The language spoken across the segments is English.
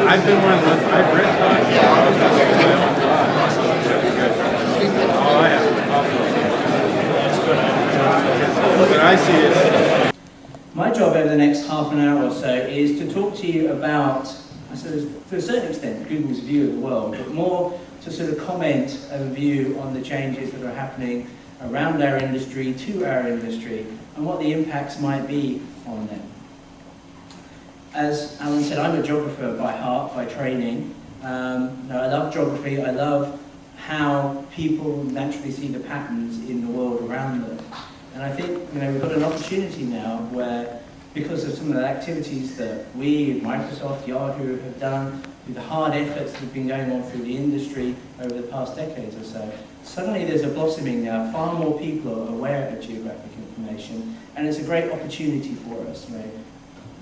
I've been one of those, I've read but I see it. My job over the next half an hour or so is to talk to you about, I suppose, to a certain extent, Google's view of the world, but more to sort of comment a view on the changes that are happening around our industry, to our industry, and what the impacts might be on them. As Alan said, I'm a geographer by heart, by training. I love geography. I love how people naturally see the patterns in the world around them. And I think we've got an opportunity now where, because of some of the activities that we, Microsoft, Yahoo have done, with the hard efforts that have been going on through the industry over the past decades or so, suddenly there's a blossoming now. Far more people are aware of geographic information, and it's a great opportunity for us.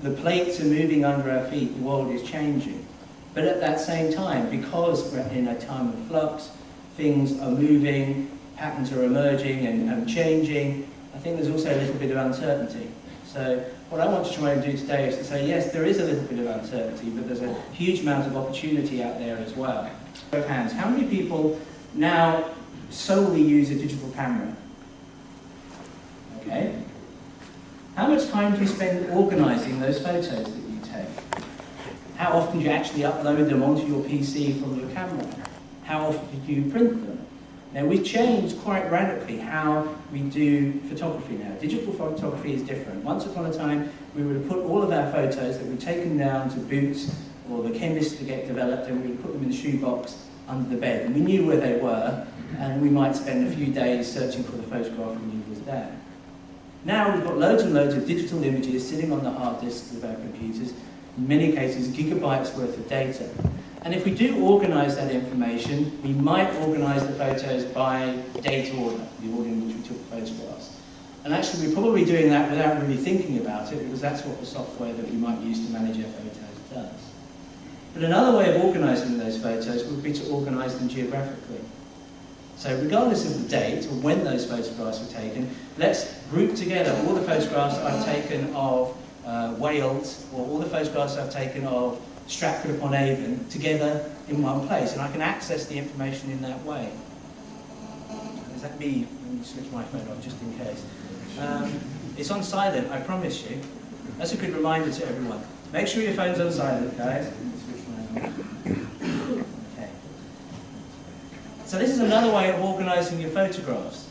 The plates are moving under our feet, the world is changing. But at that same time, because we're in a time of flux, things are moving, patterns are emerging and changing, I think there's also a little bit of uncertainty. So what I want to try and do today is to say, yes, there is a little bit of uncertainty, but there's a huge amount of opportunity out there as well. Show of hands, how many people now solely use a digital camera? Okay. How much time do you spend organising those photos that you take? How often do you actually upload them onto your PC from your camera? How often do you print them? Now, we've changed quite radically how we do photography now. Digital photography is different. Once upon a time, we would have put all of our photos that we'd taken down to Boots or the chemist to get developed, and we would put them in the shoebox under the bed. And we knew where they were, and we might spend a few days searching for the photograph we knew was there. Now we've got loads and loads of digital images sitting on the hard disks of our computers, in many cases gigabytes worth of data. And if we do organise that information, we might organise the photos by date order, the order in which we took photographs. And actually we're probably doing that without really thinking about it, because that's what the software that we might use to manage our photos does. But another way of organising those photos would be to organise them geographically. So regardless of the date or when those photographs were taken, let's group together all the photographs I've taken of Wales, or all the photographs I've taken of Stratford-upon-Avon together in one place, and I can access the information in that way. Is that me? Let me switch my phone off just in case. It's on silent, I promise you. That's a good reminder to everyone. Make sure your phone's on silent, guys. Let me switch mine off. Okay. So this is another way of organising your photographs,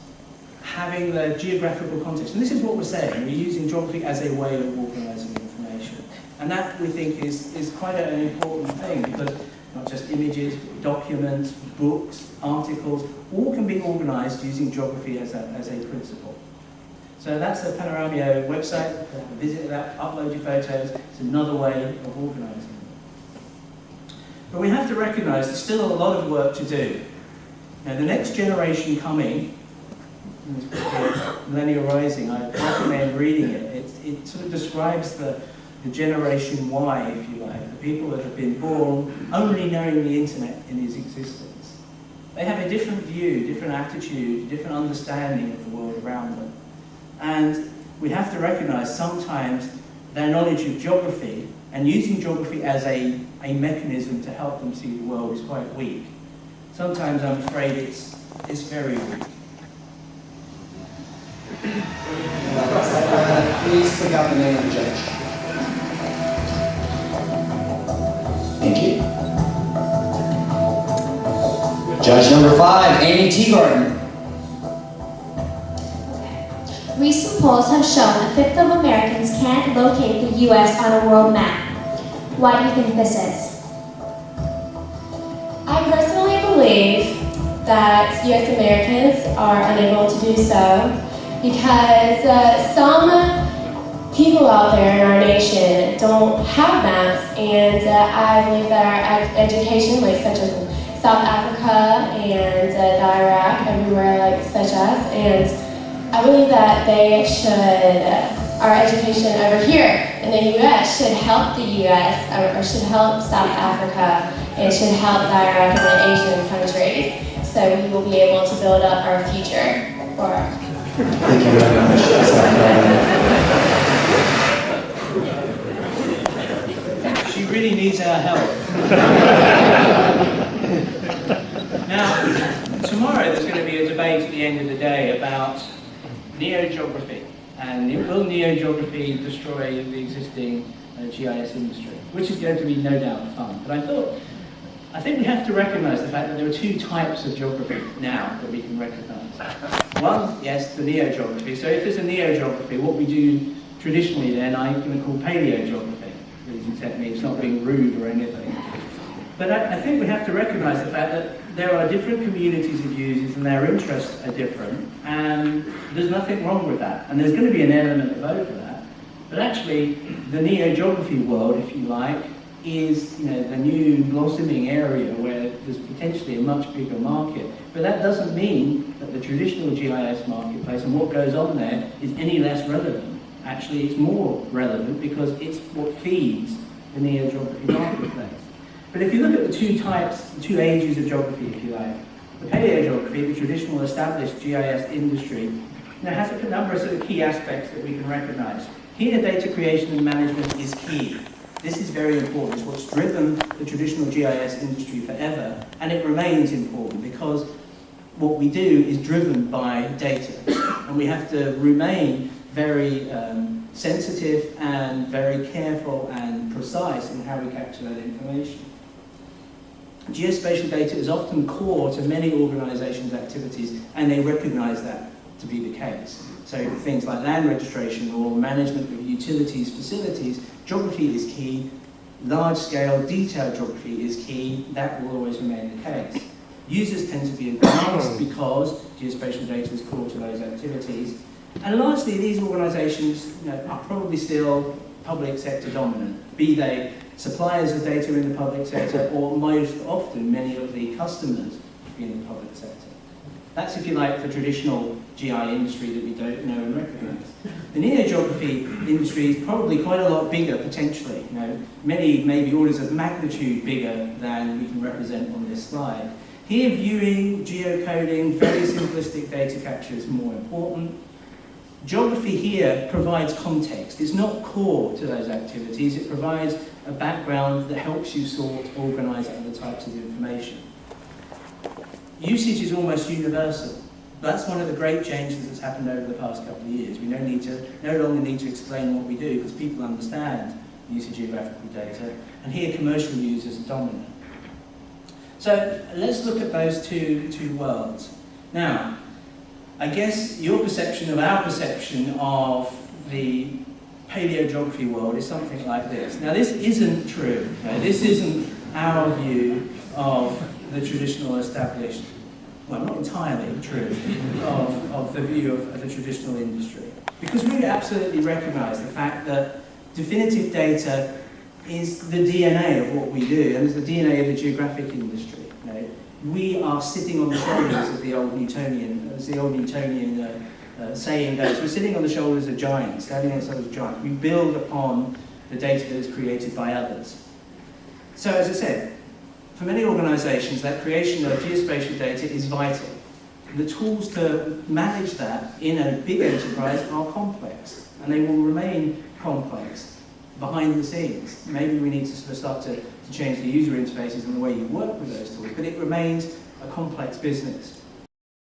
having the geographical context. And this is what we're saying. We're using geography as a way of organising information. And that, we think, is quite an important thing, because not just images, documents, books, articles, all can be organised using geography as a principle. So that's the Panoramio website. Visit that, upload your photos. It's another way of organising them. But we have to recognise there's still a lot of work to do. Now, the next generation coming, Millennial Rising, I recommend reading it. It sort of describes the generation Y, if you like, the people that have been born only knowing the internet in its existence. They have a different view, different attitude, different understanding of the world around them. And we have to recognise sometimes their knowledge of geography and using geography as a mechanism to help them see the world is quite weak. Sometimes I'm afraid it's very weak. Please click out the name of the judge. Thank you. Judge number 5, Amy Teagarden. Recent polls have shown a fifth of Americans can't locate the U.S. on a world map. Why do you think this is? I personally believe that U.S. Americans are unable to do so because some people out there in our nation don't have maps, and I believe that our education, like such as South Africa and Iraq, everywhere like such as, and I believe that they should, our education over here in the U.S. should help the U.S. or should help South Africa and should help Iraq and the Asian countries, so we will be able to build up our future for. Thank you very much. She really needs our help. Now, tomorrow there's going to be a debate at the end of the day about neo-geography, and will neo-geography destroy the existing GIS industry, which is going to be no doubt fun. But I think we have to recognise the fact that there are two types of geography now that we can recognise. One, yes, the neo-geography. So if there's a neo-geography, what we do traditionally then I'm going to call paleo-geography. Please accept me, it's not being rude or anything. But I think we have to recognise the fact that there are different communities of users and their interests are different, and there's nothing wrong with that. And there's going to be an element of overlap. But actually, the neo-geography world, if you like, is the new blossoming area where there's potentially a much bigger market. But that doesn't mean that the traditional GIS marketplace and what goes on there is any less relevant. Actually, it's more relevant because it's what feeds the neo-geography marketplace. But if you look at the two types, the two ages of geography, if you like, the paleogeography, the traditional established GIS industry, has a number of sort of key aspects that we can recognise. Here, data creation and management is key. This is very important. It's what's driven the traditional GIS industry forever, and it remains important because what we do is driven by data, and we have to remain very sensitive and very careful and precise in how we capture that information. Geospatial data is often core to many organisations' activities, and they recognise that to be the case. So things like land registration or management of utilities, facilities, geography is key, large-scale detailed geography is key, that will always remain the case. Users tend to be advanced because geospatial data is core to those activities, and largely these organisations are probably still public sector dominant, be they suppliers of data in the public sector or most often many of the customers in the public sector. That's, if you like, the traditional GI industry that we don't know and recognise. The neo-geography industry is probably quite a lot bigger potentially, many maybe orders of magnitude bigger than we can represent on this slide. Here, viewing, geocoding, very simplistic data capture is more important. Geography here provides context. It's not core to those activities. It provides a background that helps you sort, organise other types of information. Usage is almost universal. That's one of the great changes that's happened over the past couple of years. We no longer need to explain what we do because people understand the use of geographical data, and here commercial users are dominant. So let's look at those two worlds. Now, I guess your perception of our perception of the paleogeography world is something like this. Now, this isn't true. This isn't our view of the traditional established, well, not entirely true, of the view of the traditional industry. Because we absolutely recognise the fact that definitive data is the DNA of what we do, and it's the DNA of the geographic industry. We are sitting on the shoulders, as the old Newtonian saying goes, we're sitting on the shoulders of giants, standing on the shoulders of giants. We build upon the data that is created by others. So, as I said, for many organisations, that creation of geospatial data is vital. The tools to manage that in a big enterprise are complex, and they will remain complex behind the scenes. Maybe we need to sort of start to change the user interfaces and the way you work with those tools, but it remains a complex business.